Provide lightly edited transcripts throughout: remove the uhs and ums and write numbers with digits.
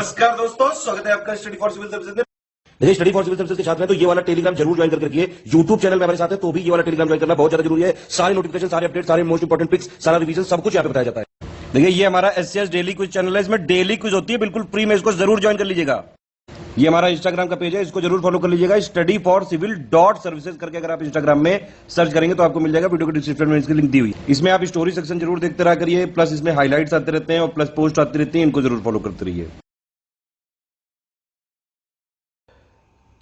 नमस्कार दोस्तों, स्वागत है आपका स्टडी फॉर सिविल सर्विसेज में। देखिए, स्टडी फॉर सिविल सर्विसेज के छात्र हैं तो ये वाला टेलीग्राम जरूर ज्वाइन करके रखिए। यूट्यूब चैनल में हमारे साथ है तो भी ये वाला टेलीग्राम ज्वाइन करना बहुत ज्यादा जरूरी है। सारे नोटिफिकेशन, सारे अपडेट, सारे मोस्ट इंपोर्टेंट पिक्स, सारा रिवीजन सब कुछ यहाँ पे बताया जाता है। देखिए, ये हमारा एससीएस डेली क्विज चैनल है, इसमें डेली क्विज होती है, बिल्कुल फ्री में, इसको जरूर ज्वाइन कर लीजिएगा। ये हमारा इंस्टाग्राम का पेज है, इसको जरूर फॉलो कर लीजिएगा। Study for civil dot services करके अगर आप इंस्टाग्राम में सर्च करेंगे तो आपको मिल जाएगा। वीडियो के डिस्क्रिप्शन में इसकी लिंक दी हुई। इसमें आप स्टोरी सेक्शन जरूर देखते रहा करिए, प्लस इसमें हाईलाइट्स आते रहते हैं और प्लस पोस्ट आती रहती है, इनको जरूर फॉलो करते रहिए।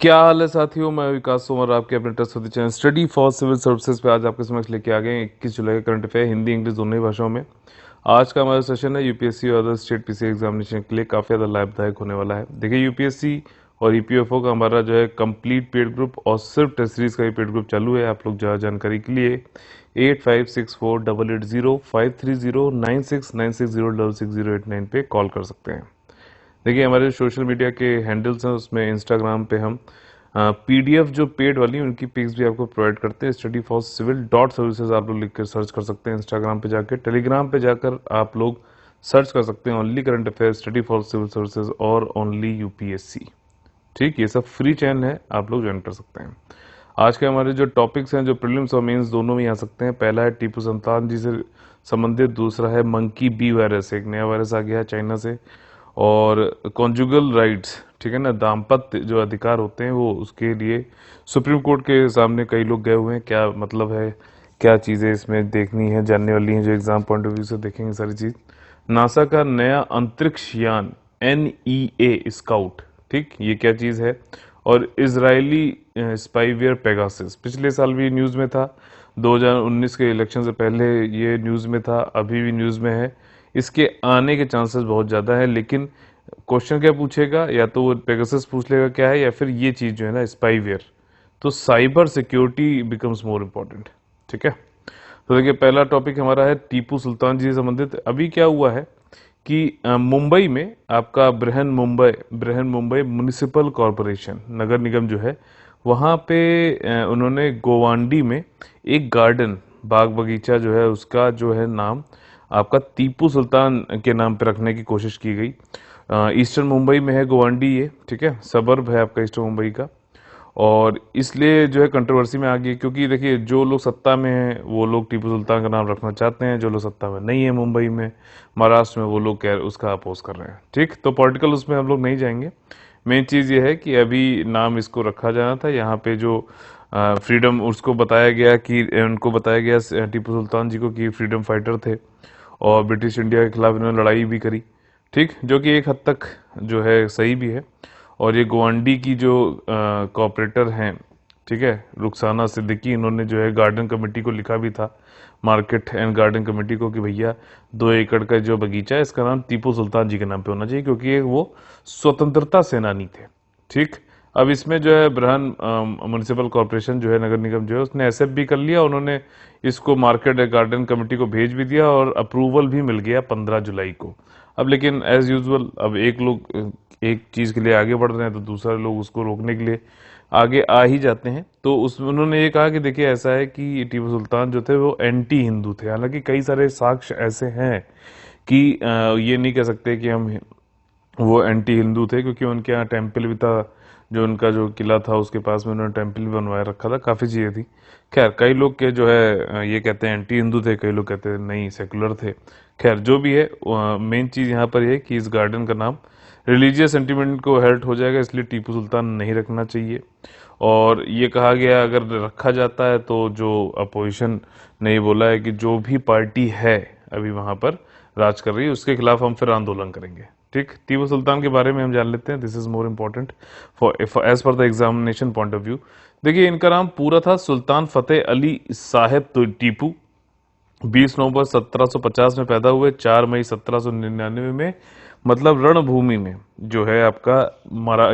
क्या हाल है साथियों, मैं विकास सोमर आपके अपने trust channel study for civil services पे आज आपके समक्ष लेके आ गए 21 जुलाई का करंट अफेयर हिंदी इंग्लिश दोनों ही भाषाओं में। आज का हमारा सेशन है यूपीएससी और अदर स्टेट पीसी एग्जामिनेशन के लिए काफ़ी ज़्यादा लाभदायक होने वाला है। देखिए, यूपीएससी और ईपीएफओ का हमारा जो है कंप्लीट पेड ग्रुप और सिर्फ टेस्ट सीरीज का ही पेड ग्रुप चालू है। आप लोग ज़्यादा जानकारी के लिए 8564880530969606060889 पे कॉल कर सकते हैं। देखिए, हमारे सोशल मीडिया के हैंडल्स हैं, उसमें इंस्टाग्राम पे हम पीडीएफ जो पेड वाली उनकी पिक्स भी आपको प्रोवाइड करते हैं। Study for civil dot services आप लोग लिख कर सर्च कर सकते हैं इंस्टाग्राम पे जाकर। टेलीग्राम पे जाकर आप लोग सर्च कर सकते हैं only current affair study for civil services और ओनली यूपीएससी। ठीक, ये सब फ्री चैनल है, आप लोग ज्वाइन कर सकते हैं। आज के हमारे जो टॉपिक्स हैं, जो प्रीलिम्स और मेंस दोनों में आ सकते हैं। पहला है टीपू सुल्तान जी से संबंधित, दूसरा है मंकी बी वायरस, एक नया वायरस आ गया है चाइना से, और कॉन्जुगल राइट्स, ठीक है ना, दाम्पत्य जो अधिकार होते हैं वो, उसके लिए सुप्रीम कोर्ट के सामने कई लोग गए हुए हैं। क्या मतलब है, क्या चीज़ें इसमें देखनी है, जानने वाली हैं, जो एग्जाम पॉइंट ऑफ व्यू से देखेंगे सारी चीज़। नासा का नया अंतरिक्ष यान NEA स्काउट, ठीक, ये क्या चीज़ है। और इजरायली स्पाईवेयर पेगासस, पिछले साल भी न्यूज़ में था, 2019 के इलेक्शन से पहले ये न्यूज़ में था, अभी भी न्यूज़ में है। इसके आने के चांसेस बहुत ज़्यादा है, लेकिन क्वेश्चन क्या पूछेगा, या तो वो पेगासस पूछ लेगा क्या है, या फिर ये चीज़ जो है ना स्पाईवेयर। तो cyber security becomes more important. ठीक है, तो देखिए, पहला टॉपिक हमारा है टीपू सुल्तान जी से संबंधित। अभी क्या हुआ है कि मुंबई में आपका बृहन मुंबई म्युनिसिपल कॉरपोरेशन, नगर निगम जो है, वहाँ पे उन्होंने गोवांडी में एक गार्डन, बाग बगीचा जो है, उसका जो है नाम आपका टीपू सुल्तान के नाम पे रखने की कोशिश की गई। ईस्टर्न मुंबई में है गोवांडी ये, ठीक है, सबर्ब है आपका ईस्टर्न मुंबई का, और इसलिए जो है कंट्रोवर्सी में आ गई, क्योंकि देखिए, जो लोग सत्ता में हैं वो लोग टीपू सुल्तान का नाम रखना चाहते हैं, जो लोग सत्ता में नहीं है मुंबई में, महाराष्ट्र में, वो लोग उसका अपोज कर रहे हैं। ठीक, तो पॉलिटिकल उसमें हम लोग नहीं जाएंगे। मेन चीज़ ये है कि अभी नाम इसको रखा जाना था। यहाँ पे जो फ्रीडम, उसको बताया गया कि उनको बताया गया टीपू सुल्तान जी को कि फ्रीडम फाइटर थे और ब्रिटिश इंडिया के खिलाफ इन्होंने लड़ाई भी करी, ठीक, जो कि एक हद तक जो है सही भी है। और ये गोवांडी की जो कॉपरेटर हैं, ठीक है, रुखसाना सिद्दीकी, इन्होंने जो है गार्डन कमेटी को लिखा भी था, मार्केट एंड गार्डन कमेटी को, कि भैया 2 एकड़ का जो बगीचा है इसका नाम टीपू सुल्तान जी के नाम पे होना चाहिए, क्योंकि वो स्वतंत्रता सेनानी थे। ठीक, अब इसमें जो है बृहन म्युनिसिपल कॉर्पोरेशन जो है, नगर निगम जो है, उसने एक्सेप्ट भी कर लिया। उन्होंने इसको मार्केट एंड गार्डन कमेटी को भेज भी दिया और अप्रूवल भी मिल गया 15 जुलाई को। अब लेकिन एज यूजुअल, अब एक लोग एक चीज़ के लिए आगे बढ़ रहे हैं तो दूसरे लोग उसको रोकने के लिए आगे आ ही जाते हैं। तो उन्होंने ये कहा कि देखिए, ऐसा है कि टीपू सुल्तान जो थे वो एंटी हिंदू थे। हालांकि कई सारे साक्ष्य ऐसे हैं कि ये नहीं कह सकते कि हम वो एंटी हिंदू थे, क्योंकि उनके यहाँ टेम्पल भी था, जो उनका जो किला था उसके पास में उन्होंने टेम्पल भी बनवाया रखा था, काफ़ी चीज़ें थी। खैर, कई लोग के जो है ये कहते हैं एंटी हिंदू थे, कई लोग कहते हैं नहीं सेकुलर थे। खैर, जो भी है, मेन चीज़ यहाँ पर यह है कि इस गार्डन का नाम रिलीजियस सेंटिमेंट को हर्ट हो जाएगा, इसलिए टीपू सुल्तान नहीं रखना चाहिए। और ये कहा गया अगर रखा जाता है तो जो अपोजिशन ने ये बोला है कि जो भी पार्टी है अभी वहाँ पर राज कर रही है उसके खिलाफ हम फिर आंदोलन करेंगे। ठीक, टीपू सुल्तान के बारे में हम जान लेते हैं। This is more important for as per the examination point of view. देखिए, इनका नाम पूरा था सुल्तान फतेह अली साहेब टीपू। 20 नवंबर 1750 में पैदा हुए, 4 मई 1799 में, मतलब रणभूमि में जो है आपका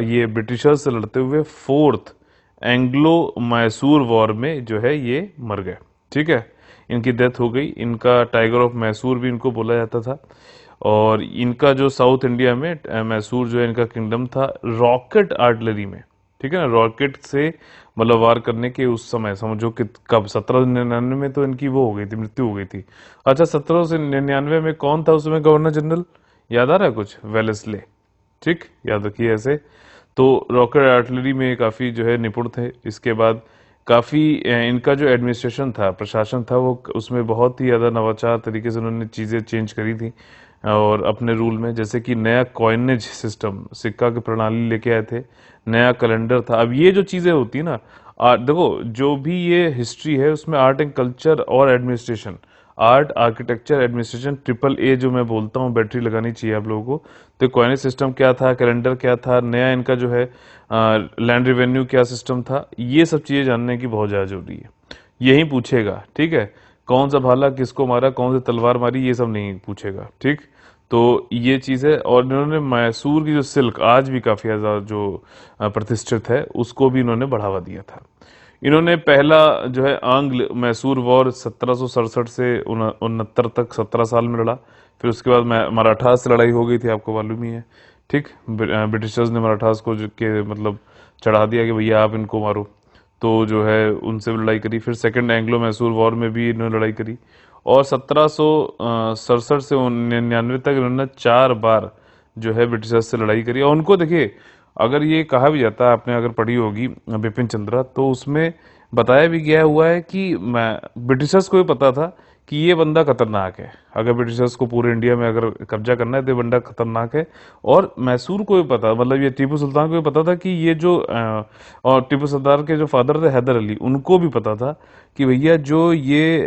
ये ब्रिटिशर्स से लड़ते हुए 4th एंग्लो मैसूर वॉर में जो है ये मर गए। ठीक है, इनकी डेथ हो गई। इनका टाइगर ऑफ मैसूर भी इनको बोला जाता था। और इनका जो साउथ इंडिया में मैसूर जो है इनका किंगडम था, रॉकेट आर्टिलरी में, ठीक है ना, रॉकेट से मतलब वार करने के उस समय समझो कि कब 1799 में तो इनकी वो हो गई थी, मृत्यु हो गई थी। अच्छा, 1799 में कौन था उस समय गवर्नर जनरल, याद आ रहा है कुछ? वेलेस्ले। ठीक, याद रखिए ऐसे। तो रॉकेट आर्टिलरी में काफ़ी जो है निपुण थे। इसके बाद काफ़ी इनका जो एडमिनिस्ट्रेशन था, प्रशासन था, वो उसमें बहुत ही ज़्यादा नवाचार तरीके से उन्होंने चीज़ें चेंज करी थी और अपने रूल में, जैसे कि नया कॉइनेज सिस्टम, सिक्का की प्रणाली लेके आए थे, नया कैलेंडर था। अब ये जो चीज़ें होती है ना, देखो जो भी ये हिस्ट्री है उसमें आर्ट एंड कल्चर और administration, art architecture administration AAA जो मैं बोलता हूँ, बैटरी लगानी चाहिए आप लोगों को। तो कॉइनेज सिस्टम क्या था, कैलेंडर क्या था, नया इनका जो है लैंड रेवेन्यू क्या सिस्टम था, ये सब चीज़ें जानने की बहुत ज़्यादा जरूरी है। यही पूछेगा, ठीक है, कौन सा भाला किसको मारा, कौन सी तलवार मारी, ये सब नहीं पूछेगा। ठीक, तो ये चीज़ है। और इन्होंने मैसूर की जो सिल्क आज भी काफ़ी ज़्यादा जो प्रतिष्ठित है, उसको भी इन्होंने बढ़ावा दिया था। इन्होंने पहला जो है आंग्ल मैसूर वॉर 1767 से 69 तक 17 साल में लड़ा। फिर उसके बाद मराठास से लड़ाई हो गई थी, आपको मालूम ही है। ठीक, ब्रिटिशर्स ने मराठास को के मतलब चढ़ा दिया कि भैया आप इनको मारो, तो जो है उनसे भी लड़ाई करी। फिर सेकंड एंग्लो मैसूर वॉर में भी इन्होंने लड़ाई करी और 1767 से 99 तक इन्होंने 4 बार जो है ब्रिटिशर्स से लड़ाई करी। और उनको देखिए, अगर ये कहा भी जाता है, आपने अगर पढ़ी होगी बिपिन चंद्रा, तो उसमें बताया भी गया हुआ है कि ब्रिटिशर्स को भी पता था कि ये बंदा खतरनाक है। अगर ब्रिटिशर्स को पूरे इंडिया में अगर कब्जा करना है तो ये बंदा खतरनाक है। और मैसूर को भी पता, मतलब ये टीपू सुल्तान को भी पता था कि ये जो और टीपू सुल्तान के जो फादर थे हैदर अली, उनको भी पता था कि भैया जो ये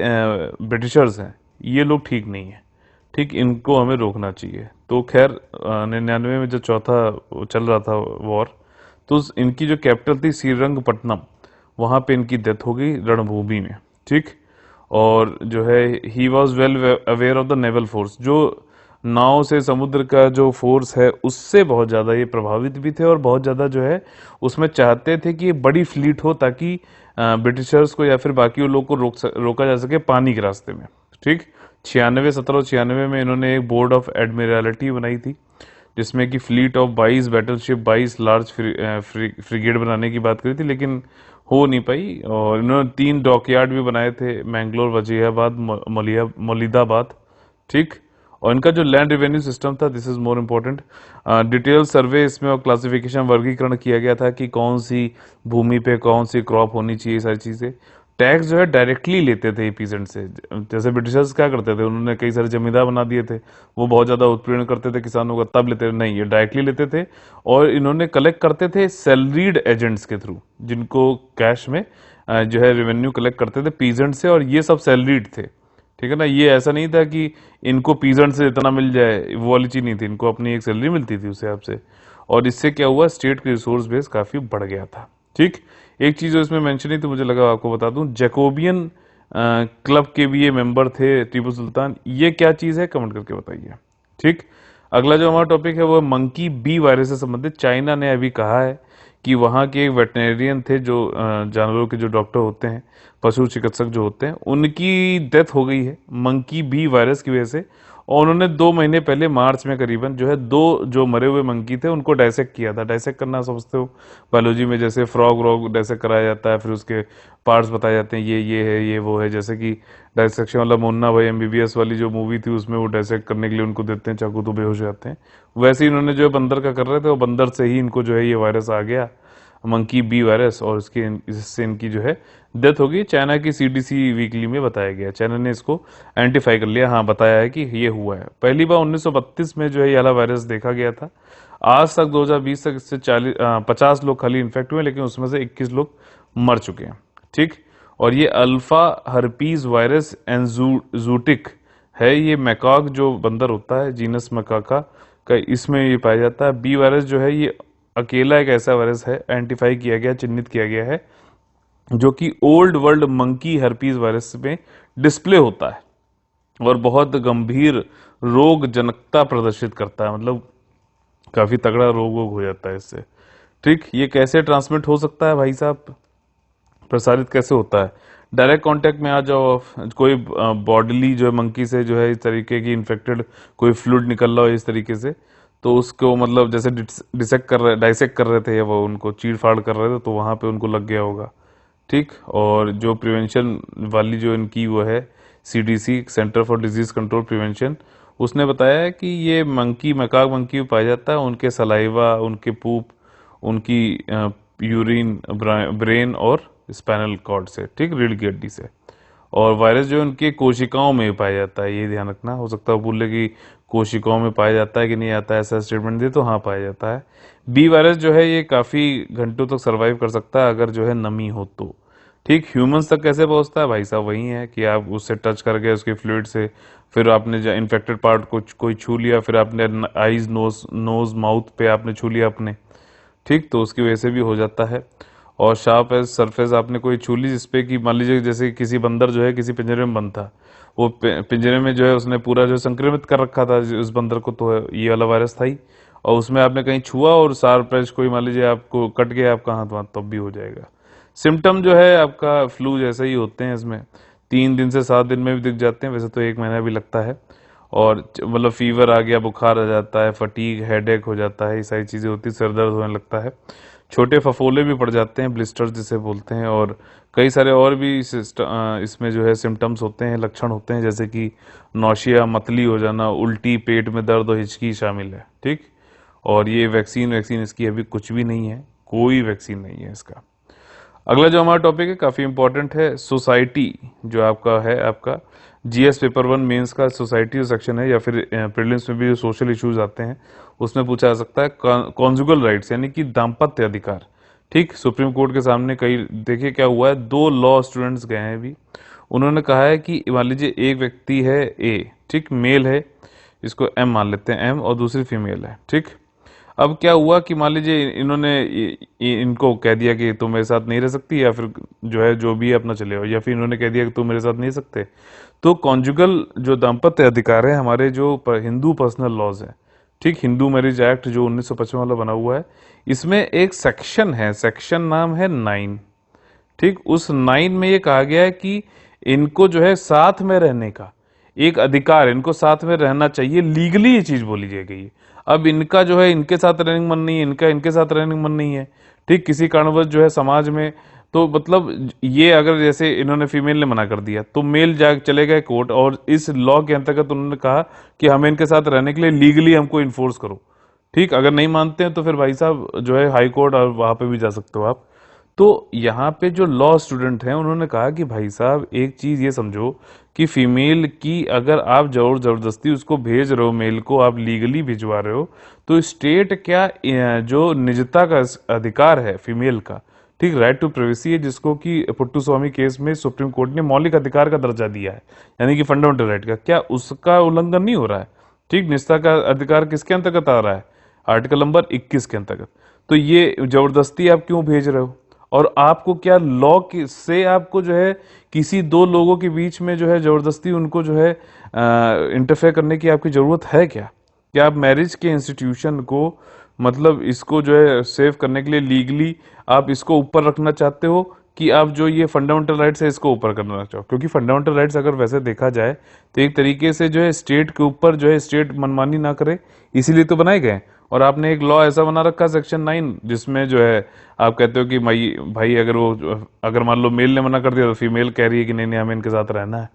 ब्रिटिशर्स हैं ये लोग ठीक नहीं है, ठीक, इनको हमें रोकना चाहिए। तो खैर 99 में जो चौथा चल रहा था वॉर, तो इनकी जो कैपिटल थी श्रीरंगपट्टनम, वहां पे इनकी डेथ हो गई रणभूमि में। ठीक, और जो है he was well aware of the naval force, जो नाव से समुद्र का जो फोर्स है उससे बहुत ज़्यादा ये प्रभावित भी थे और बहुत ज़्यादा जो है उसमें चाहते थे कि ये बड़ी फ्लीट हो, ताकि ब्रिटिशर्स को या फिर बाकी लोग को रोका जा सके पानी के रास्ते में। ठीक, 1796 में इन्होंने एक बोर्ड ऑफ एडमिरलिटी बनाई थी, जिसमें कि fleet of 22 battleship, 22 large frigate बनाने की बात करी थी, लेकिन हो नहीं पाई। और इन्होंने 3 डॉकयार्ड भी बनाए थे, मैंगलोर, वजीराबाद, मौलिदाबाद। ठीक, और इनका जो लैंड रेवेन्यू सिस्टम था, this is more important, detail survey इसमें और क्लासिफिकेशन, वर्गीकरण किया गया था कि कौन सी भूमि पे कौन सी क्रॉप होनी चाहिए, सारी चीजें। टैक्स जो है डायरेक्टली लेते थे पीजेंट से। जैसे ब्रिटिशर्स क्या करते थे, उन्होंने कई सारे जमींदार बना दिए थे, वो बहुत ज्यादा उत्पीड़न करते थे किसानों का, तब लेते थे, नहीं, ये डायरेक्टली लेते थे। और इन्होंने कलेक्ट करते थे सैलरीड एजेंट्स के थ्रू, जिनको कैश में जो है रेवेन्यू कलेक्ट करते थे पीजेंट से, और ये सब सैलरीड थे। ठीक है ना, ये ऐसा नहीं था कि इनको पीजेंट से इतना मिल जाए, वो वाली चीज नहीं थी, इनको अपनी एक सैलरी मिलती थी उस हिसाब से। और इससे क्या हुआ, स्टेट की रिसोर्स बेस काफी बढ़ गया था। ठीक, एक चीज जो इसमें मेंशन ही तो मुझे लगा आपको बता दूं, जैकोबियन क्लब के भी ये मेंबर थे टीपू सुल्तान। ये क्या चीज है, कमेंट करके बताइए। ठीक, अगला जो हमारा टॉपिक है वो मंकी बी वायरस से संबंधित। चाइना ने अभी कहा है कि वहां के एक वेटनरियन थे, जो जानवरों के जो डॉक्टर होते हैं, पशु चिकित्सक जो होते हैं, उनकी डेथ हो गई है मंकी बी वायरस की वजह से। और उन्होंने 2 महीने पहले मार्च में करीबन जो है 2 जो मरे हुए मंकी थे उनको डाइसेक्ट किया था। डाइसेक्ट करना समझते हो बायोलॉजी में, जैसे फ्रॉग व्रॉग डाइसेक्ट कराया जाता है, फिर उसके पार्ट्स बताए जाते हैं, ये है, ये वो है। जैसे कि डाइसेक्शन वाला मुन्ना भाई MBBS वाली जो मूवी थी, उसमें वो डाइसेक्ट करने के लिए उनको देते हैं चाकू, तो बेहोश हो जाते हैं। वैसे ही इन्होंने जो है बंदर का कर रहे थे, वो बंदर से ही इनको जो है ये वायरस आ गया, मंकी बी वायरस, और इससे इनकी जो है डेथ हो गई। चाइना की CDC वीकली में बताया गया, चाइना ने इसको आइडेंटिफाई कर लिया, हाँ बताया है कि ये हुआ है। पहली बार 1932 में जो है ये वाला वायरस देखा गया था। आज तक 2020 तक इससे 50 लोग खाली इन्फेक्ट हुए, लेकिन उसमें से 21 लोग मर चुके हैं। ठीक, और ये अल्फा हर्पीज वायरस एंजूटिक है, ये मैकाक जो बंदर होता है, जीनस मैकाका का, इसमें ये पाया जाता है। बी वायरस जो है ये अकेला एक ऐसा वायरस है, आइडेंटिफाई किया गया, चिन्हित किया गया है, जो कि old world monkey herpes virus में डिस्प्ले होता है और बहुत गंभीर रोग जनकता प्रदर्शित करता है, मतलब काफी तगड़ा रोग हो जाता है इससे। ठीक, ये कैसे ट्रांसमिट हो सकता है भाई साहब, प्रसारित कैसे होता है? डायरेक्ट कांटेक्ट में आ जाओ, कोई बॉडीली जो है मंकी से जो है इस तरीके की इन्फेक्टेड कोई फ्लूइड निकल रहा हो इस तरीके से, तो उसको मतलब जैसे डाइसेक्ट कर रहे थे या वो उनको चीड़ फाड़ कर रहे थे, तो वहां पे उनको लग गया होगा। ठीक, और जो प्रिवेंशन वाली जो इनकी वो है CDC, centre for disease control prevention, उसने बताया है कि ये मंकी, मकाक मंकी में पाया जाता है, उनके सलाइवा, उनके पूप, उनकी यूरिन, ब्रेन और स्पाइनल कॉर्ड से, ठीक, रीढ़ की हड्डी से। और वायरस जो है उनके कोशिकाओं में पाया जाता है, ये ध्यान रखना। हो सकता है बोले कि कोशिकाओं में पाया जाता है कि नहीं आता है, ऐसा स्टेटमेंट दे तो हाँ पाया जाता है। बी वायरस जो है ये काफी घंटों तक सरवाइव कर सकता है अगर जो है नमी हो तो, ठीक। ह्यूमंस तक कैसे पहुंचता है भाई साहब, वही है कि आप उससे टच करके उसके फ्लूइड से, फिर आपने जो इन्फेक्टेड पार्ट को कोई छू लिया, फिर आपने आईज, नोज माउथ पे आपने छू लिया अपने, ठीक, तो उसकी वजह से भी हो जाता है। और शार्प एज सरफेस आपने कोई छू ली जिसपे कि मान लीजिए जैसे किसी बंदर जो है किसी पिंजरे में बंद था, वो पिंजरे में जो है उसने पूरा जो संक्रमित कर रखा था उस बंदर को, तो ये वाला वायरस था ही। और उसमें आपने कहीं छुआ और शार्प एज कोई मान लीजिए आपको कट गया आपका हाथ वहां, तब भी हो जाएगा। सिम्टम जो है आपका फ्लू जैसे ही होते हैं, इसमें 3 दिन से 7 दिन में भी दिख जाते हैं, वैसे तो 1 महीना भी लगता है। और मतलब फीवर आ गया, बुखार आ जाता है, फटीग, हेडेक हो जाता है, ये सारी चीजें होती है, सर दर्द होने लगता है, छोटे फफोले भी पड़ जाते हैं, ब्लिस्टर्स जिसे बोलते हैं, और कई सारे और भी इसमें जो है सिम्टम्स होते हैं, लक्षण होते हैं, जैसे कि नौशिया, मतली हो जाना, उल्टी, पेट में दर्द और हिचकी शामिल है, ठीक। और ये वैक्सीन इसकी अभी कुछ भी नहीं है, कोई वैक्सीन नहीं है इसका। अगला जो हमारा टॉपिक है काफी इंपॉर्टेंट है, सोसाइटी जो आपका है, आपका जीएस पेपर 1 मेंस का सोसाइटी सेक्शन है, या फिर प्रीलिम्स में भी जो सोशल इश्यूज आते हैं उसमें पूछा जा सकता है कॉन्जुगल राइट्स यानी कि दाम्पत्य अधिकार, ठीक। सुप्रीम कोर्ट के सामने कई, देखिए क्या हुआ है, 2 लॉ स्टूडेंट्स गए हैं अभी, उन्होंने कहा है कि मान लीजिए एक व्यक्ति है ए, ठीक, मेल है, इसको एम मान लेते हैं, एम, और दूसरी फीमेल है, ठीक। अब क्या हुआ कि मान लीजिए इन्होंने इनको कह दिया कि तुम मेरे साथ नहीं रह सकती, या फिर जो है जो भी अपना चले हो, या फिर इन्होंने कह दिया कि तुम मेरे साथ नहीं सकते। तो कॉन्जुगल जो दाम्पत्य अधिकार है हमारे जो हिंदू पर्सनल लॉज है, ठीक, हिंदू मैरिज एक्ट जो 1955 वाला बना हुआ है, इसमें एक सेक्शन है, सेक्शन नाम है 9, ठीक। उस 9 में ये कहा गया है कि इनको जो है साथ में रहने का एक अधिकार, इनको साथ में रहना चाहिए, लीगली ये चीज बोली जा गई है। अब इनका जो है इनके साथ रहने का मन नहीं है, इनका इनके साथ रहने का मन नहीं है, ठीक, किसी कारणवश जो है समाज में, तो मतलब ये अगर जैसे इन्होंने फीमेल ने मना कर दिया तो मेल जा चले गए कोर्ट, और इस लॉ के अंतर्गत उन्होंने कहा कि हमें इनके साथ रहने के लिए लीगली हमको इन्फोर्स करो, ठीक। अगर नहीं मानते हैं तो फिर भाई साहब जो है हाई कोर्ट, और वहां पे भी जा सकते हो आप। तो यहाँ पे जो लॉ स्टूडेंट हैं उन्होंने कहा कि भाई साहब एक चीज ये समझो कि फीमेल की अगर आप जबरदस्ती उसको भेज रहे हो, मेल को आप लीगली भिजवा रहे हो, तो स्टेट क्या जो निजता का अधिकार है फीमेल का, ठीक, राइट टू प्राइवेसी है, जिसको कि पुट्टू स्वामी केस में सुप्रीम कोर्ट ने मौलिक अधिकार का दर्जा दिया है, यानी कि फंडामेंटल राइट का, क्या उसका उल्लंघन नहीं हो रहा है, ठीक। निजता का अधिकार किसके अंतर्गत आ रहा है, आर्टिकल नंबर 21 के अंतर्गत। तो ये जबरदस्ती आप क्यों भेज रहे हो, और आपको क्या लॉ से आपको जो है किसी 2 लोगों के बीच में जो है जबरदस्ती उनको जो है इंटरफेयर करने की आपकी जरूरत है क्या आप मैरिज के इंस्टीट्यूशन को मतलब इसको जो है सेव करने के लिए लीगली आप इसको ऊपर रखना चाहते हो, कि आप जो ये फंडामेंटल राइट्स है इसको ऊपर करना चाहो? क्योंकि फंडामेंटल राइट्स अगर वैसे देखा जाए तो एक तरीके से जो है स्टेट के ऊपर जो है स्टेट मनमानी ना करे, इसीलिए तो बनाए गए। और आपने एक लॉ ऐसा बना रखा सेक्शन 9 जिसमें जो है आप कहते हो कि भाई अगर मान लो मेल ने मना कर दिया तो फीमेल कह रही है कि नहीं नहीं हमें इनके साथ रहना है,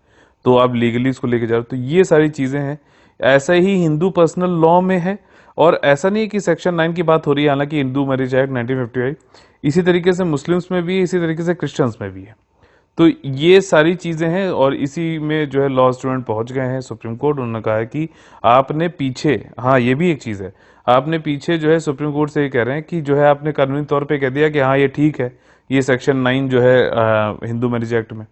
तो आप लीगली इसको लेके जा रहे हो। तो ये सारी चीजें हैं, ऐसा ही हिंदू पर्सनल लॉ में है। और ऐसा नहीं कि सेक्शन 9 की बात हो रही है, हालांकि हिंदू मैरिज एक्ट 1955 इसी तरीके से मुस्लिम्स में भी है, इसी तरीके से क्रिश्चियंस में भी है। तो ये सारी चीजें हैं और इसी में जो है लॉ स्टूडेंट पहुंच गए हैं सुप्रीम कोर्ट। उन्होंने कहा है कि आपने पीछे, हाँ ये भी एक चीज है, आपने पीछे जो है सुप्रीम कोर्ट से ये कह रहे हैं कि जो है आपने कानूनी तौर पे कह दिया कि हाँ ये ठीक है, ये सेक्शन 9 जो है हिंदू मैरिज एक्ट में,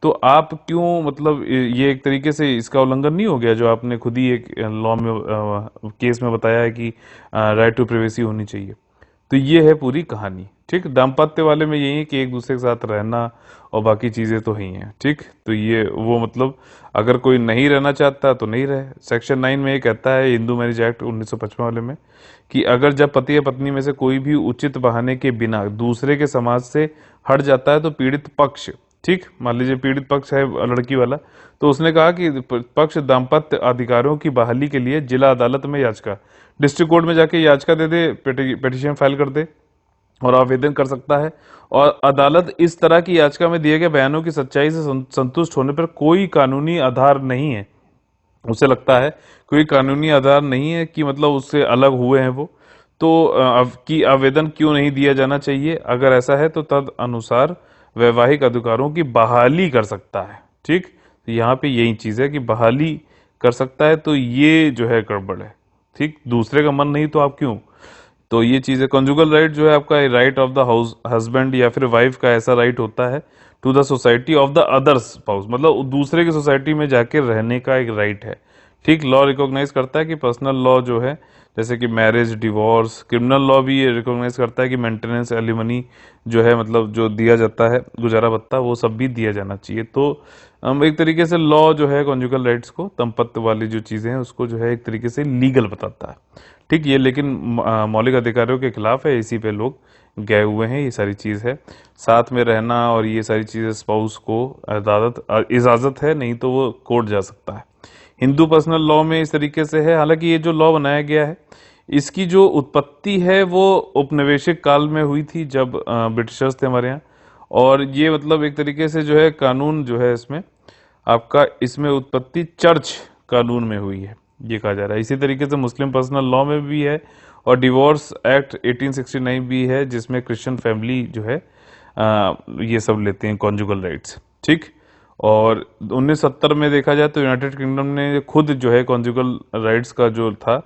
तो आप क्यों मतलब ये एक तरीके से इसका उल्लंघन नहीं हो गया जो आपने खुद ही एक लॉ में केस में बताया है कि राइट टू प्राइवेसी होनी चाहिए। तो ये है पूरी कहानी, ठीक। दाम्पत्य वाले में यही है कि एक दूसरे के साथ रहना और बाकी चीजें तो ही हैं, ठीक। तो ये वो मतलब अगर कोई नहीं रहना चाहता तो नहीं रहे। सेक्शन 9 में ये कहता है हिंदू मैरिज एक्ट 1955 वाले में कि अगर जब पति या पत्नी में से कोई भी उचित बहाने के बिना दूसरे के समाज से हट जाता है तो पीड़ित पक्ष, ठीक, मान लीजिए पीड़ित पक्ष है लड़की वाला, तो उसने कहा कि पक्ष दाम्पत्य अधिकारों की बहाली के लिए जिला अदालत में याचिका, डिस्ट्रिक्ट कोर्ट में जाके याचिका दे दे, पिटीशन फाइल कर दे और आवेदन कर सकता है। और अदालत इस तरह की याचिका में दिए गए बयानों की सच्चाई से संतुष्ट होने पर कोई कानूनी आधार नहीं है उसे लगता है कोई कानूनी आधार नहीं है कि मतलब उससे अलग हुए हैं वो, तो की आवेदन क्यों नहीं दिया जाना चाहिए। अगर ऐसा है तो तद अनुसार वैवाहिक अधिकारों की बहाली कर सकता है। ठीक, तो यहाँ पे यही चीज है कि बहाली कर सकता है, तो ये जो है गड़बड़ है। ठीक, दूसरे का मन नहीं तो आप क्यों, तो ये चीज है। कॉन्जुगल राइट जो है आपका right of the house husband या फिर वाइफ का ऐसा राइट होता है to the society of the other spouse, मतलब दूसरे की सोसाइटी में जाके रहने का एक राइट है। ठीक, लॉ रिकॉग्नाइज करता है कि पर्सनल लॉ जो है जैसे कि मैरिज, डिवोर्स, क्रिमिनल लॉ भी ये रिकॉग्नाइज करता है कि मेंटेनेंस, एलिमनी जो है मतलब जो दिया जाता है गुजारा भत्ता, वो सब भी दिया जाना चाहिए। तो एक तरीके से लॉ जो है कॉन्जुगल राइट्स को, दंपत्ति वाली जो चीजें हैं उसको जो है एक तरीके से लीगल बताता है। ठीक, ये लेकिन मौलिक अधिकारों के खिलाफ है, इसी पे लोग गए हुए हैं, ये सारी चीज है। साथ में रहना और ये सारी चीजें स्पाउस को इजाजत है, नहीं तो वो कोर्ट जा सकता है। हिंदू पर्सनल लॉ में इस तरीके से है। हालांकि ये जो लॉ बनाया गया है इसकी जो उत्पत्ति है वो औपनिवेशिक काल में हुई थी, जब ब्रिटिशर्स थे हमारे यहाँ, और ये मतलब एक तरीके से जो है कानून जो है इसमें आपका, इसमें उत्पत्ति चर्च कानून में हुई है, ये कहा जा रहा है। इसी तरीके से मुस्लिम पर्सनल लॉ में भी है, और डिवोर्स एक्ट 1869 भी है, जिसमें क्रिश्चियन फैमिली जो है ये सब लेते हैं कॉन्जुगल राइट्स। ठीक, और 1970 में देखा जाए तो यूनाइटेड किंगडम ने खुद जो है कॉन्जुगल राइट्स का जो था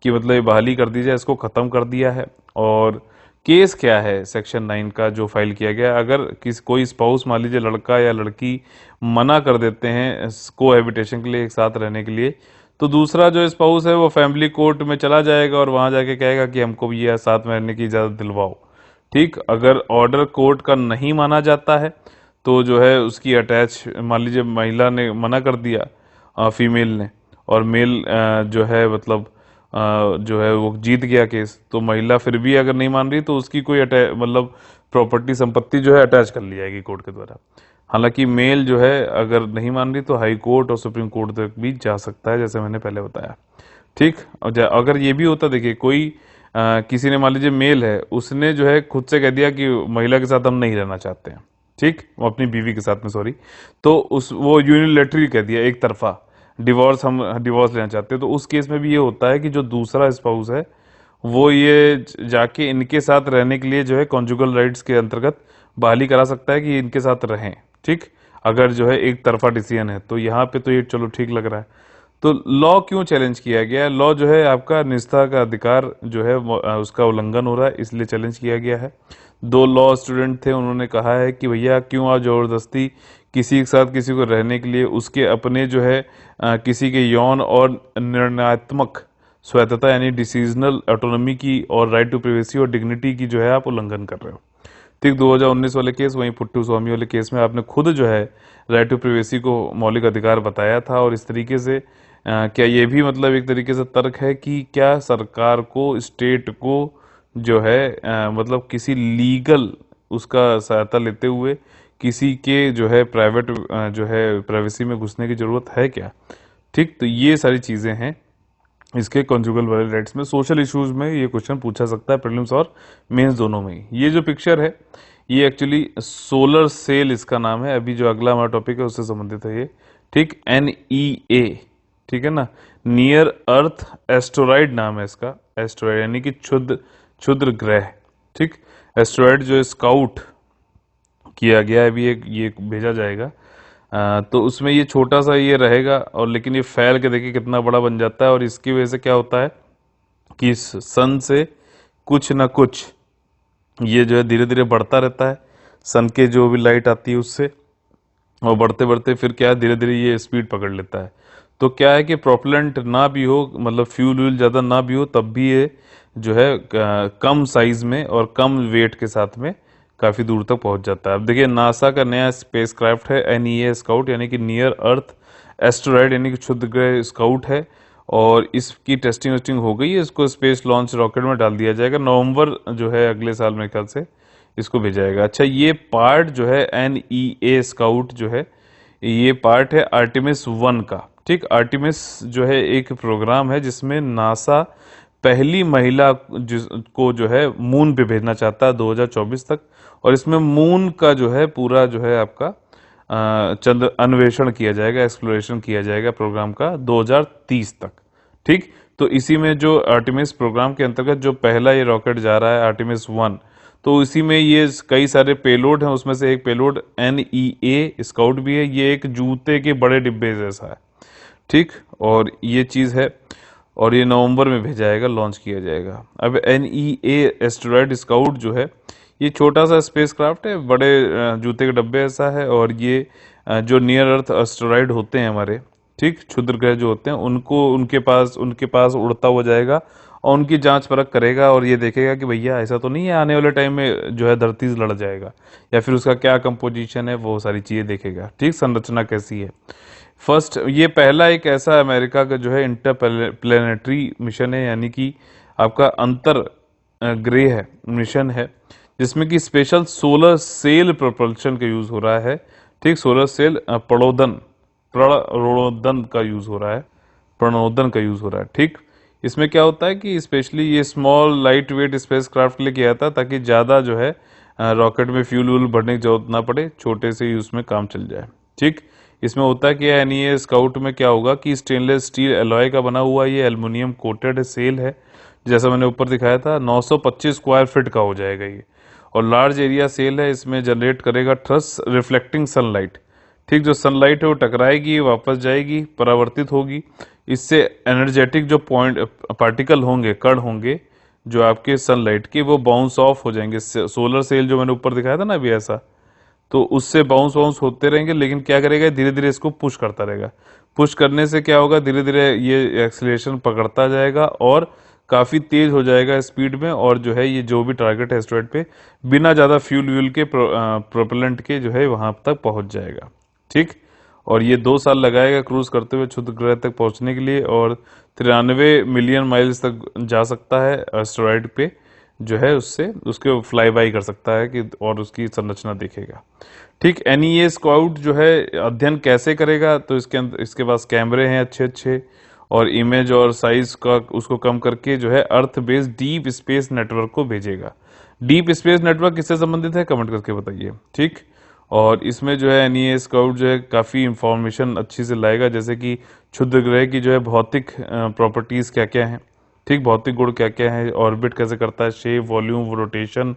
कि मतलब ये बहाली कर दी जाए, इसको खत्म कर दिया है। और केस क्या है सेक्शन 9 का जो फाइल किया गया, अगर कोई स्पाउस मान लीजिए लड़का या लड़की मना कर देते हैं को हैबिटेशन के लिए, एक साथ रहने के लिए, तो दूसरा जो स्पाउस है वो फैमिली कोर्ट में चला जाएगा और वहां जाके कहेगा कि हमको भी यह साथ में रहने की इजाजत दिलवाओ। ठीक, अगर ऑर्डर कोर्ट का नहीं माना जाता है तो जो है उसकी अटैच, मान लीजिए महिला ने मना कर दिया फीमेल ने, और मेल जो है मतलब जो है वो जीत गया केस, तो महिला फिर भी अगर नहीं मान रही तो उसकी कोई मतलब प्रॉपर्टी संपत्ति जो है अटैच कर ली जाएगी कोर्ट के द्वारा। हालांकि मेल जो है अगर नहीं मान रही तो हाई कोर्ट और सुप्रीम कोर्ट तक भी जा सकता है, जैसे मैंने पहले बताया। ठीक, और अगर ये भी होता, देखिए कोई किसी ने मान लीजिए मेल है, उसने जो है खुद से कह दिया कि महिला के साथ हम नहीं रहना चाहते हैं, ठीक, वो अपनी बीवी के साथ में, सॉरी, तो उस वो यूनिलैटरली कह दिया, एक तरफा डिवोर्स, हम डिवोर्स लेना चाहते हैं, तो उस केस में भी ये होता है कि जो दूसरा स्पाउस है वो ये जाके इनके साथ रहने के लिए जो है कॉन्जुगल राइट्स के अंतर्गत बहाली करा सकता है कि इनके साथ रहें। ठीक, अगर जो है एक तरफा डिसीजन है, तो यहाँ पे तो ये चलो ठीक लग रहा है। तो लॉ क्यों चैलेंज किया गया है? लॉ जो है आपका निजता का अधिकार जो है उसका उल्लंघन हो रहा है, इसलिए चैलेंज किया गया है। 2 लॉ स्टूडेंट थे, उन्होंने कहा है कि भैया क्यों आप जबरदस्ती किसी के साथ किसी को रहने के लिए उसके अपने जो है किसी के यौन और निर्णयात्मक स्वायत्तता यानी डिसीजनल ऑटोनॉमी की और राइट टू प्राइवेसी और डिग्निटी की जो है आप उल्लंघन कर रहे हो। ठीक, 2019 वाले केस, वहीं पुट्टू स्वामी वाले केस में आपने खुद जो है राइट टू प्राइवेसी को मौलिक अधिकार बताया था, और इस तरीके से क्या ये भी मतलब एक तरीके से तर्क है कि क्या सरकार को, स्टेट को जो है मतलब किसी लीगल उसका सहायता लेते हुए किसी के जो है प्राइवेट जो है प्राइवेसी में घुसने की जरूरत है क्या? ठीक, तो ये सारी चीजें हैं इसके कॉन्जुगल वाले राइट्स में। सोशल इश्यूज में ये क्वेश्चन पूछा सकता है प्रीलिम्स और मेंस दोनों में ही। ये जो पिक्चर है ये एक्चुअली सोलर सेल इसका नाम है, अभी जो अगला हमारा टॉपिक है उससे संबंधित है ये। ठीक, NEA, ठीक है ना, नियर अर्थ एस्टेरॉइड नाम है इसका, एस्टेरॉइड यानी कि क्षुद्र ग्रह। ठीक, एस्टेरॉइड जो स्काउट किया गया है, अभी ये भेजा जाएगा, तो उसमें ये छोटा सा ये रहेगा, और लेकिन ये फैल के देखिए कितना बड़ा बन जाता है, और इसकी वजह से क्या होता है कि सन से कुछ ना कुछ ये जो है धीरे धीरे बढ़ता रहता है, सन के जो भी लाइट आती है उससे, और बढ़ते बढ़ते फिर क्या है धीरे धीरे ये स्पीड पकड़ लेता है। तो क्या है कि प्रोपेलेंट ना भी हो, मतलब फ्यूल व्यूल ज़्यादा ना भी हो, तब भी ये जो है कम साइज में और कम वेट के साथ में काफ़ी दूर तक पहुंच जाता है। अब देखिए नासा का नया स्पेसक्राफ्ट है NEA स्काउट, यानी कि नियर अर्थ एस्टेरॉइड यानी कि क्षुद्र ग्रह स्काउट है, और इसकी टेस्टिंग हो गई है, इसको स्पेस लॉन्च रॉकेट में डाल दिया जाएगा, नवंबर जो है अगले साल मेरे ख्याल से इसको भेजाएगा। अच्छा, ये पार्ट जो है NEA स्काउट जो है ये पार्ट है आर्टेमिस 1 का। ठीक, आर्टेमिस जो है एक प्रोग्राम है जिसमें नासा पहली महिला को जो है मून पे भेजना चाहता है 2024 तक, और इसमें मून का जो है पूरा जो है आपका चंद्र अन्वेषण किया जाएगा, एक्सप्लोरेशन किया जाएगा प्रोग्राम का 2030 तक। ठीक, तो इसी में जो आर्टेमिस प्रोग्राम के अंतर्गत जो पहला ये रॉकेट जा रहा है आर्टेमिस 1, तो इसी में ये कई सारे पेलोड हैं, उसमें से एक पेलोड NEA स्काउट भी है। ये एक जूते के बड़े डिब्बे जैसा है। ठीक, और ये चीज है, और ये नवंबर में भेजा जाएगा, लॉन्च किया जाएगा। अब NEA एस्टेरॉयड स्काउट जो है, ये छोटा सा स्पेसक्राफ्ट है, बड़े जूते के डब्बे ऐसा है, और ये जो नियर अर्थ एस्टेरॉयड होते हैं हमारे, ठीक, क्षुद्र ग्रह जो होते हैं, उनको उनके पास उड़ता हुआ जाएगा और उनकी जांच परख करेगा, और ये देखेगा कि भैया ऐसा तो नहीं है आने वाले टाइम में जो है धरती से लड़ जाएगा, या फिर उसका क्या कंपोजिशन है, वो सारी चीजें देखेगा। ठीक, संरचना कैसी है। फर्स्ट, ये पहला एक ऐसा अमेरिका का जो है इंटर प्लेनेटरी मिशन है, यानी कि आपका अंतर ग्रह मिशन है, जिसमें कि स्पेशल सोलर सेल प्रोपल्शन का यूज हो रहा है। ठीक, सोलर सेल प्रणोदन का यूज हो रहा है। ठीक, इसमें क्या होता है कि स्पेशली ये स्मॉल लाइट वेट स्पेसक्राफ्ट के लिए किया था, ताकि ज्यादा जो है रॉकेट में फ्यूल वूल भरने की जरूरत ना पड़े, छोटे से ही उसमें काम चल जाए। ठीक, इसमें होता है कि NEA स्काउट में क्या होगा कि स्टेनलेस स्टील एलॉय का बना हुआ ये एल्युमिनियम कोटेड सेल है, जैसा मैंने ऊपर दिखाया था। 925 स्क्वायर फीट का हो जाएगा ये, और लार्ज एरिया सेल है। इसमें जनरेट करेगा थ्रस रिफ्लेक्टिंग सनलाइट। ठीक, जो सनलाइट है वो टकराएगी, वापस जाएगी, परावर्तित होगी। इससे एनर्जेटिक जो पार्टिकल होंगे, कण होंगे जो आपके सनलाइट के, वो बाउंस ऑफ हो जाएंगे। सोलर सेल जो मैंने ऊपर दिखाया था ना अभी ऐसा, तो उससे बाउंस होते रहेंगे, लेकिन क्या करेगा, धीरे धीरे इसको पुश करता रहेगा। पुश करने से क्या होगा, धीरे धीरे ये एक्सीलरेशन पकड़ता जाएगा और काफी तेज हो जाएगा स्पीड में, और जो है ये जो भी टारगेट है एस्टेरॉयड पे, बिना ज्यादा फ्यूल के प्रोपेलेंट के जो है वहां तक पहुंच जाएगा। ठीक, और ये 2 साल लगाएगा क्रूज करते हुए क्षुद्र ग्रह तक पहुंचने के लिए, और 93 मिलियन माइल्स तक जा सकता है एस्टेरॉयड पे, जो है उससे उसके फ्लाई बाई कर सकता है कि, और उसकी संरचना देखेगा। ठीक, NEA स्काउट जो है अध्ययन कैसे करेगा, तो इसके पास कैमरे हैं अच्छे, और इमेज और साइज का उसको कम करके जो है अर्थ बेस्ड डीप स्पेस नेटवर्क को भेजेगा। डीप स्पेस नेटवर्क किससे संबंधित है, कमेंट करके बताइए। ठीक, और इसमें जो है NEA स्काउट जो है काफी इंफॉर्मेशन अच्छी से लाएगा, जैसे कि क्षुद्र ग्रह की जो है भौतिक प्रॉपर्टीज क्या क्या है, ठीक, भौतिक गुण क्या क्या है, ऑर्बिट कैसे करता है, शेप, वॉल्यूम, रोटेशन,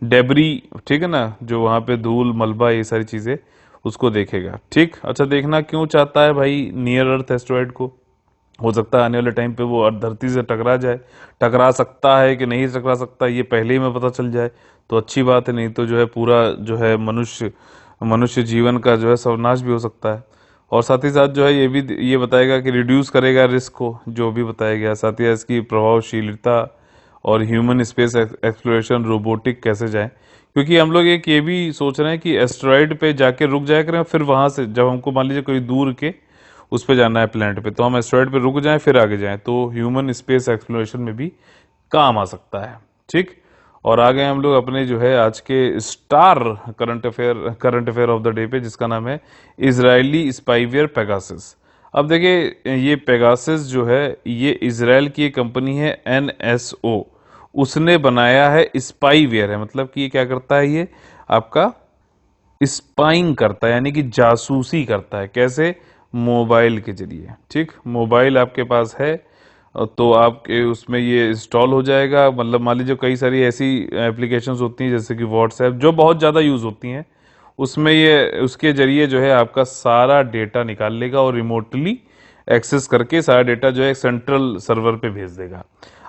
डेबरी, ठीक है ना, जो वहां पे धूल मलबा, ये सारी चीजें उसको देखेगा। ठीक, अच्छा, देखना क्यों चाहता है भाई नियर अर्थ एस्टेरॉयड को, हो सकता है आने वाले टाइम पे वो धरती से टकरा सकता है कि नहीं टकरा सकता, ये पहले ही में पता चल जाए तो अच्छी बात है, नहीं तो जो है पूरा जो है मनुष्य जीवन का जो है सर्वनाश भी हो सकता है। और साथ ही साथ जो है ये बताएगा कि रिड्यूस करेगा रिस्क को, जो भी बताया गया। साथ ही इसकी प्रभावशीलता और ह्यूमन स्पेस एक्सप्लोरेशन, रोबोटिक कैसे जाए, क्योंकि हम लोग एक ये भी सोच रहे हैं कि एस्टेरॉयड पे जाके रुक जाया करें, फिर वहां से जब हमको मान लीजिए कोई दूर के उस पे जाना है प्लेनेट पे, तो हम एस्टेरॉयड पे रुक जाएं फिर आगे जाएं, तो ह्यूमन स्पेस एक्सप्लोरेशन में भी काम आ सकता है। ठीक, और आगे हम लोग अपने जो है आज के star current affair of the day पे, जिसका नाम है इजरायली स्पाईवेयर पेगासस। अब देखिए, ये पेगासस जो है ये इजराइल की एक कंपनी है NSO, उसने बनाया है, स्पाईवेयर है, मतलब कि ये क्या करता है, ये आपका स्पाइंग करता है, यानी कि जासूसी करता है। कैसे, मोबाइल के जरिए। ठीक, मोबाइल आपके पास है तो आपके उसमें ये इंस्टॉल हो जाएगा। मतलब मान लीजिए कई सारी ऐसी एप्लीकेशंस होती हैं जैसे कि व्हाट्सएप, जो बहुत ज़्यादा यूज़ होती हैं, उसमें ये उसके जरिए जो है आपका सारा डेटा निकाल लेगा और रिमोटली एक्सेस करके सारा डेटा जो है सेंट्रल सर्वर पे भेज देगा।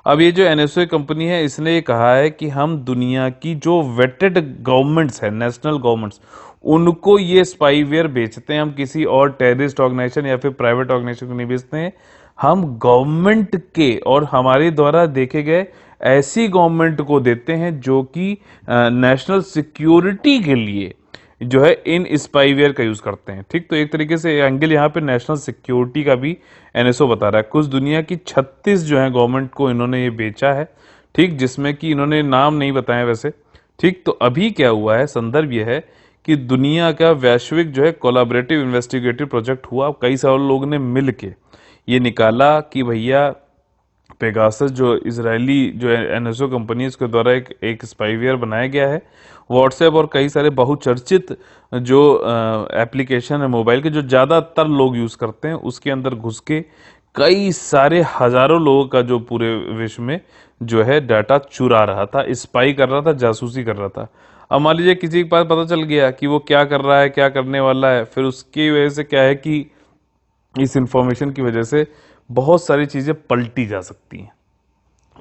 अब ये जो NSO कंपनी है, इसने ये कहा है कि हम दुनिया की जो वेटेड गवर्नमेंट्स है, नेशनल गवर्नमेंट्स, उनको ये स्पाईवेयर बेचते हैं। हम किसी और टेररिस्ट ऑर्गेनाइजेशन या फिर प्राइवेट ऑर्गेनाइजेशन को नहीं बेचते हैं, हम गवर्नमेंट के और हमारे द्वारा देखे गए ऐसी गवर्नमेंट को देते हैं जो कि नेशनल सिक्योरिटी के लिए जो है इन स्पाईवेयर का यूज करते हैं। ठीक, तो एक तरीके से एंगल यहाँ पे नेशनल सिक्योरिटी का भी NSO बता रहा है। कुछ दुनिया की 36 जो है गवर्नमेंट को इन्होंने ये बेचा है। ठीक, जिसमें कि इन्होंने नाम नहीं बताया वैसे। ठीक, तो अभी क्या हुआ है, संदर्भ यह है कि दुनिया का वैश्विक जो है कोलैबोरेटिव इन्वेस्टिगेटिव प्रोजेक्ट हुआ। कई सारे लोगों ने मिल के ये निकाला कि भैया पेगासस जो इजरायली जो एनएसओ कंपनी है उसके द्वारा एक स्पाईवेयर बनाया गया है। व्हाट्सएप और कई सारे बहुचर्चित जो एप्लीकेशन है मोबाइल के जो ज्यादातर लोग यूज करते हैं उसके अंदर घुस के कई सारे हजारों लोगों का जो पूरे विश्व में जो है डाटा चुरा रहा था, स्पाई कर रहा था, जासूसी कर रहा था। अब मान लीजिए किसी के पास पता चल गया कि वो क्या कर रहा है, क्या करने वाला है, फिर उसकी वजह से क्या है कि इस इंफॉर्मेशन की वजह से बहुत सारी चीजें पलटी जा सकती हैं।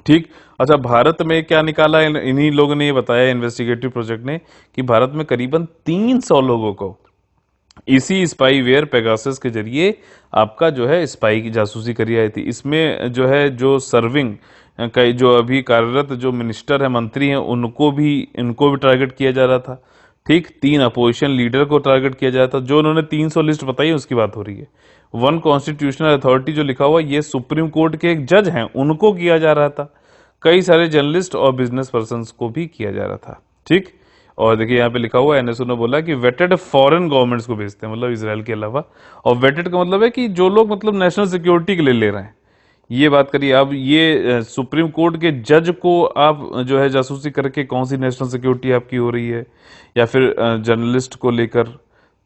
ठीक। अच्छा, भारत में क्या निकाला इन्हीं लोगों ने ये बताया, इन्वेस्टिगेटिव प्रोजेक्ट ने, कि भारत में करीबन 300 लोगों को इसी स्पाईवेयर पेगासस के जरिए आपका जो है स्पाई की जासूसी करी आई थी। इसमें जो है जो सर्विंग का जो अभी कार्यरत जो मिनिस्टर है, मंत्री हैं, इनको भी टारगेट किया जा रहा था। ठीक। 3 अपोजिशन लीडर को टारगेट किया जा रहा था। जो उन्होंने 300 लिस्ट बताई है उसकी बात हो रही है। 1 कॉन्स्टिट्यूशनल अथॉरिटी जो लिखा हुआ ये सुप्रीम कोर्ट के एक जज हैं, उनको किया जा रहा था। कई सारे जर्नलिस्ट और बिजनेस पर्सन को भी किया जा रहा था। ठीक। और देखिए यहाँ पे लिखा हुआ है, एनएसओ ने बोला कि वेटेड फॉरेन गवर्नमेंट्स को भेजते हैं, मतलब इसराइल के अलावा। और वेटेड का मतलब है कि जो लोग मतलब नेशनल सिक्योरिटी के लिए ले रहे हैं, ये बात करिए। अब ये सुप्रीम कोर्ट के जज को आप जो है जासूसी करके कौन सी नेशनल सिक्योरिटी आपकी हो रही है, या फिर जर्नलिस्ट को लेकर,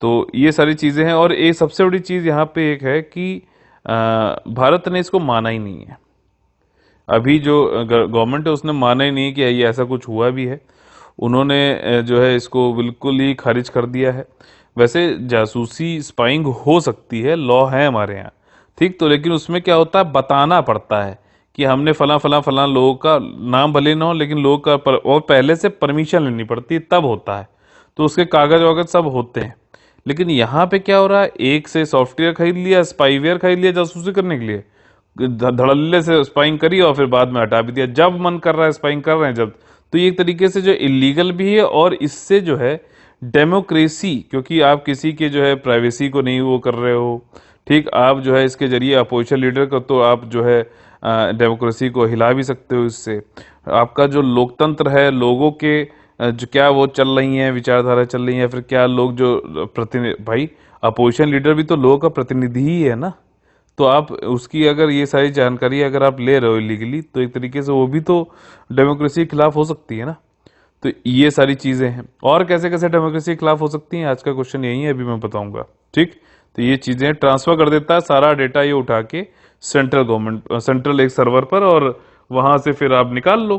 तो ये सारी चीजें हैं। और ये सबसे बड़ी चीज यहाँ पे एक है कि भारत ने इसको माना ही नहीं है। अभी जो गवर्नमेंट है उसने माना ही नहीं कि ये ऐसा कुछ हुआ भी है। उन्होंने जो है इसको बिल्कुल ही खारिज कर दिया है। वैसे जासूसी स्पाइंग हो सकती है, लॉ है हमारे यहाँ, ठीक, तो लेकिन उसमें क्या होता है, बताना पड़ता है कि हमने फला फला फला लोगों का नाम भले ना हो, लेकिन लोग का और पहले से परमिशन लेनी पड़ती है, तब होता है, तो उसके कागज वागज सब होते हैं। लेकिन यहाँ पे क्या हो रहा है, एक से सॉफ्टवेयर खरीद लिया, स्पाईवेयर खरीद लिया जासूसी करने के लिए, धड़ल्ले से स्पाइंग करी और फिर बाद में हटा भी दिया, जब मन कर रहा है स्पाइंग कर रहे हैं जब। तो ये एक तरीके से जो इलीगल भी है, और इससे जो है डेमोक्रेसी, क्योंकि आप किसी के जो है प्राइवेसी को नहीं वो कर रहे हो, ठीक, आप जो है इसके जरिए अपोजिशन लीडर को तो आप जो है डेमोक्रेसी को हिला भी सकते हो। इससे आपका जो लोकतंत्र है, लोगों के जो क्या वो चल रही हैं, विचारधारा चल रही है, फिर क्या लोग जो प्रतिनिधि, भाई अपोजिशन लीडर भी तो लोगों का प्रतिनिधि ही है ना, तो आप उसकी अगर ये सारी जानकारी अगर आप ले रहे हो इलीगली, तो एक तरीके से वो भी तो डेमोक्रेसी के खिलाफ हो सकती है ना। तो ये सारी चीजें हैं। और कैसे कैसे डेमोक्रेसी के खिलाफ हो सकती हैं, आज का क्वेश्चन यही है, अभी मैं बताऊंगा। ठीक, तो ये चीजें ट्रांसफर कर देता है सारा डेटा, ये उठा के सेंट्रल गवर्नमेंट, सेंट्रल एक सर्वर पर, और वहां से फिर आप निकाल लो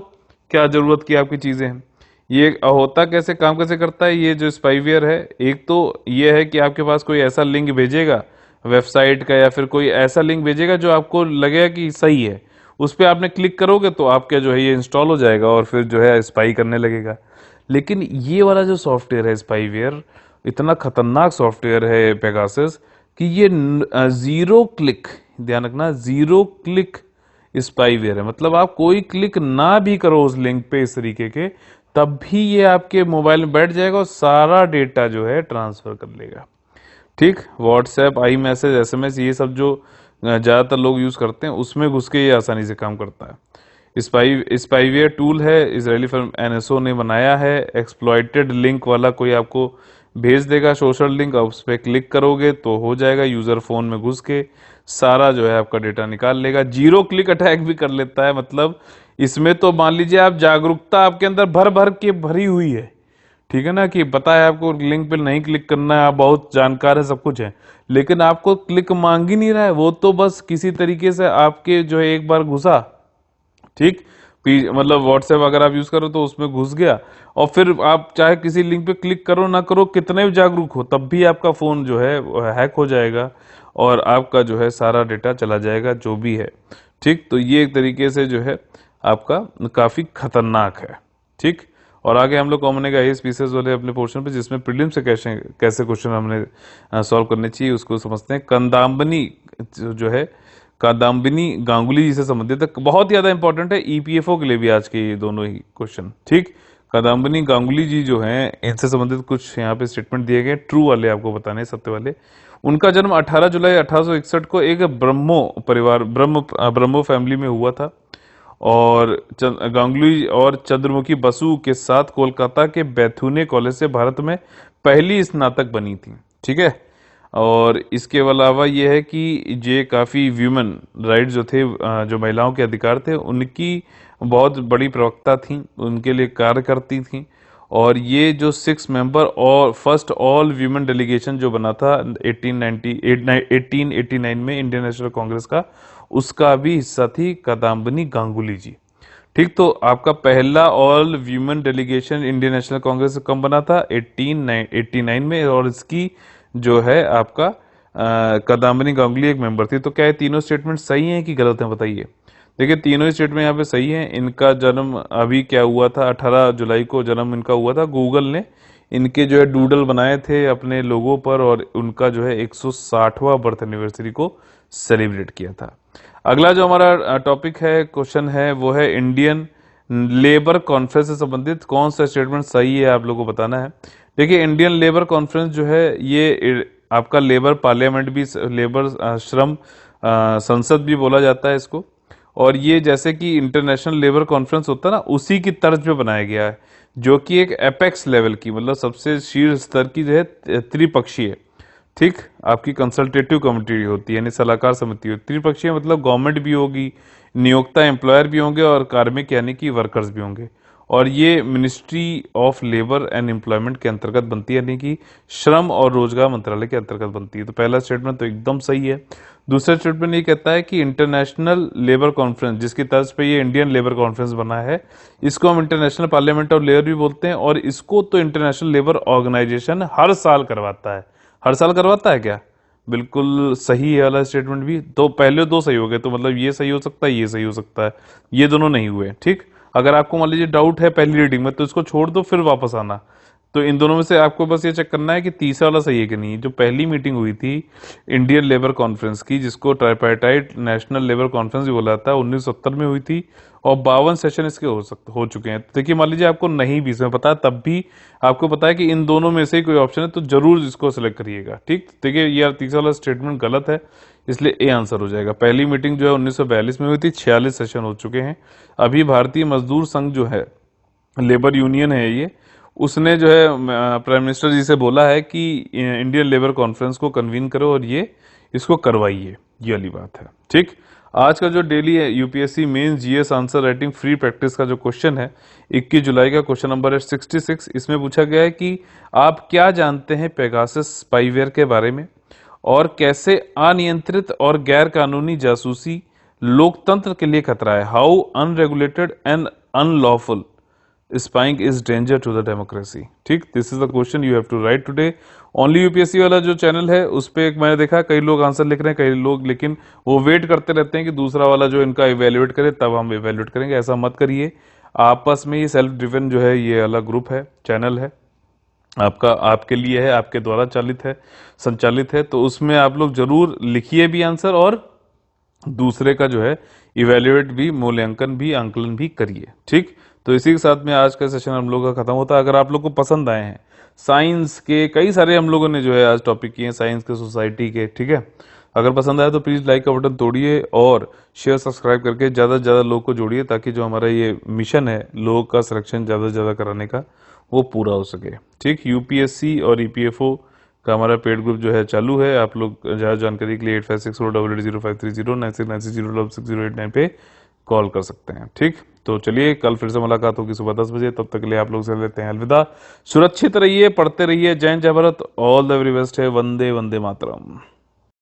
क्या जरूरत की आपकी चीजें हैं। ये होता कैसे, काम कैसे करता है ये जो स्पाईवेयर है, एक तो ये है कि आपके पास कोई ऐसा लिंक भेजेगा वेबसाइट का, या फिर कोई ऐसा लिंक भेजेगा जो आपको लगेगा कि सही है, उस पर आपने क्लिक करोगे तो आपका जो है ये इंस्टॉल हो जाएगा और फिर जो है स्पाई करने लगेगा। लेकिन ये वाला जो सॉफ्टवेयर है स्पाईवेयर, इतना खतरनाक सॉफ्टवेयर है पेगासस कि ये 0 क्लिक, ध्यान रखना, 0 क्लिक स्पाईवेयर है। मतलब आप कोई क्लिक ना भी करो उस लिंक पे इस तरीके के, तब भी ये आपके मोबाइल में बैठ जाएगा और सारा डेटा जो है ट्रांसफर कर लेगा। ठीक, व्हाट्सएप, आई मैसेज, एसएमएस, ये सब जो ज्यादातर लोग यूज करते हैं उसमें घुस के ये आसानी से काम करता है। स्पाईवेयर टूल है, इजरायली फर्म एनएसओ ने बनाया है। एक्सप्लॉइटेड लिंक वाला कोई आपको भेज देगा सोशल लिंक, आप उस पर क्लिक करोगे तो हो जाएगा, यूजर फोन में घुस के सारा जो है आपका डेटा निकाल लेगा। 0 क्लिक अटैक भी कर लेता है। मतलब इसमें तो मान लीजिए आप जागरूकता आपके अंदर भर भर के भरी हुई है, ठीक है ना, कि पता है आपको लिंक पे नहीं क्लिक करना है, आप बहुत जानकार है, सब कुछ है, लेकिन आपको क्लिक मांग ही नहीं रहा है, वो तो बस किसी तरीके से आपके जो है एक बार घुसा, ठीक, मतलब व्हाट्सएप अगर आप यूज करो तो उसमें घुस गया, और फिर आप चाहे किसी लिंक पे क्लिक करो ना करो, कितने भी जागरूक हो, तब भी आपका फोन जो है हैक हो जाएगा और आपका जो है सारा डेटा चला जाएगा जो भी है। ठीक, तो ये एक तरीके से जो है आपका काफी खतरनाक है। ठीक, और आगे हम लोग कॉमन आईएएस पीसीएस वाले अपने पोर्शन पे, जिसमें प्रीलिम से कैसे क्वेश्चन हमने सॉल्व करने चाहिए उसको समझते हैं। कंदाम्बनी जो है, कादम्बिनी गांगुली जी से संबंधित है, बहुत ज्यादा इंपॉर्टेंट है ईपीएफओ के लिए भी आज के ये दोनों ही क्वेश्चन। ठीक, कादम्बिनी गांगुली जी जो हैं, इनसे संबंधित कुछ यहाँ पे स्टेटमेंट दिए गए, ट्रू वाले आपको बताने, सत्य वाले। उनका जन्म 18 जुलाई 1861 को एक ब्रह्मो परिवार, ब्रह्मो फैमिली में हुआ था, और गांगुली और चंद्रमुखी बसु के साथ कोलकाता के बैथुने कॉलेज से भारत में पहली स्नातक बनी थी। ठीक है, और इसके अलावा ये है कि ये काफ़ी व्यूमन राइट जो थे, जो महिलाओं के अधिकार थे, उनकी बहुत बड़ी प्रवक्ता थी, उनके लिए कार्य करती थी। और ये जो 6 मेंबर और फर्स्ट ऑल व्यूमन डेलीगेशन जो बना था 1889 में इंडियन नेशनल कांग्रेस का, उसका भी हिस्सा थी कादम्बिनी गांगुली जी। ठीक, तो आपका पहला all women delegation Indian National Congress कब बना था? 1889 में, और इसकी जो है आपका कादम्बिनी गांगुली एक मेंबर थी। तो क्या ये तीनों स्टेटमेंट सही हैं कि गलत हैं, बताइए। देखिए तीनों ही स्टेटमेंट यहाँ पे सही है। इनका जन्म अभी क्या हुआ था, 18 जुलाई को जन्म इनका हुआ था। गूगल ने इनके जो है डूडल बनाए थे अपने लोगों पर, और उनका जो है 160वां बर्थ एनिवर्सरी को सेलिब्रेट किया था। अगला जो हमारा टॉपिक है, क्वेश्चन है, वो है इंडियन लेबर कॉन्फ्रेंस से संबंधित कौन सा स्टेटमेंट सही है, आप लोगों को बताना है। देखिए इंडियन लेबर कॉन्फ्रेंस जो है ये आपका लेबर पार्लियामेंट भी, लेबर श्रम संसद भी बोला जाता है इसको। और ये जैसे कि इंटरनेशनल लेबर कॉन्फ्रेंस होता है ना, उसी की तर्ज पे बनाया गया है, जो कि एक एपेक्स लेवल की, मतलब सबसे शीर्ष स्तर की जो है त्रिपक्षीय, ठीक, आपकी कंसल्टेटिव कमेटी होती है, यानी सलाहकार समिति होती है। त्रिपक्षीय मतलब गवर्नमेंट भी होगी, नियोक्ता एम्प्लॉयर भी होंगे, और कार्मिक यानी कि वर्कर्स भी होंगे। और ये ministry of labour and employment के अंतर्गत बनती है, यानी कि श्रम और रोजगार मंत्रालय के अंतर्गत बनती है। तो पहला स्टेटमेंट तो एकदम सही है। दूसरा स्टेटमेंट ये कहता है कि इंटरनेशनल लेबर कॉन्फ्रेंस, जिसकी तर्ज पे ये इंडियन लेबर कॉन्फ्रेंस बना है, इसको हम इंटरनेशनल पार्लियामेंट ऑफ लेबर भी बोलते हैं। और इसको तो इंटरनेशनल लेबर ऑर्गेनाइजेशन हर साल करवाता है। हर साल करवाता है क्या? बिल्कुल सही है वाला स्टेटमेंट भी। तो पहले दो सही हो गए, तो मतलब ये सही हो सकता है, ये सही हो सकता है, ये दोनों नहीं हुए। ठीक, अगर आपको मान लीजिए डाउट है पहली रीडिंग में, तो इसको छोड़ दो, फिर वापस आना। तो इन दोनों में से आपको बस ये चेक करना है कि तीसरा वाला सही है कि नहीं। जो पहली मीटिंग हुई थी इंडियन लेबर कॉन्फ्रेंस की, जिसको ट्राइपार्टाइट नेशनल लेबर कॉन्फ्रेंस भी बोला था, 1970 में हुई थी, और 52 सेशन इसके हो चुके हैं। तो देखिए मान लीजिए आपको नहीं भी इसमें पता है, तब भी आपको पता है कि इन दोनों में से ही कोई ऑप्शन है, तो जरूर इसको सिलेक्ट करिएगा। ठीक, देखिए यार तीसरा वाला स्टेटमेंट गलत है, इसलिए ए आंसर हो जाएगा। पहली मीटिंग जो है 1942 में हुई थी, 46 सेशन हो चुके हैं। अभी भारतीय मजदूर संघ जो है, लेबर यूनियन है ये, उसने जो है प्राइम मिनिस्टर जी से बोला है कि इंडियन लेबर कॉन्फ्रेंस को कन्वीन करो और ये इसको करवाइए, ये वाली बात है। ठीक, आज का जो डेली है UPSC mains GS answer writing free practice का जो क्वेश्चन है 21 जुलाई का, क्वेश्चन नंबर है 66। इसमें पूछा गया है कि आप क्या जानते हैं पेगासस स्पाईवेयर के बारे में, और कैसे अनियंत्रित और गैर कानूनी जासूसी लोकतंत्र के लिए खतरा है। How unregulated and unlawful spying is danger to the democracy. ठीक, this is the question you have to write today. Only UPSC वाला जो चैनल है उस पर एक मैंने देखा कई लोग आंसर लिख रहे हैं, कई लोग लेकिन वो वेट करते रहते हैं कि दूसरा वाला जो इनका इवेल्युएट करे, तब हम इवेल्युएट करेंगे। ऐसा मत करिए, आपस में ये सेल्फ ड्रिवन जो है ये अलग ग्रुप है, चैनल है आपका, आपके लिए है, आपके द्वारा संचालित है। तो उसमें आप लोग जरूर लिखिए भी आंसर, और दूसरे का जो है इवेल्युएट भी, मूल्यांकन भी, आंकलन भी करिए। ठीक, तो इसी के साथ में आज का सेशन हम लोग का खत्म होता है। अगर आप लोग को पसंद आए हैं साइंस के, कई सारे हम लोगों ने जो है आज टॉपिक किए हैं साइंस के, सोसाइटी के, ठीक है, अगर पसंद आए तो प्लीज लाइक का बटन तोड़िए और शेयर सब्सक्राइब करके ज्यादा से ज्यादा लोग को जोड़िए, ताकि जो हमारा ये मिशन है लोगों का सिलेक्शन ज्यादा से ज्यादा कराने का, वो पूरा हो सके। ठीक, यूपीएससी और ईपीएफओ का हमारा पेड ग्रुप जो है चालू है। आप लोग ज्यादा जानकारी के लिए 8564880530 9690660609 पे कॉल कर सकते हैं। ठीक, तो चलिए कल फिर से मुलाकात होगी सुबह 10 बजे। तब तक के लिए आप लोग से लेते हैं अलविदा। सुरक्षित रहिए, पढ़ते रहिए। जय हिंद, जय Bharat, all the very best है। वंदे वंदे मातरम।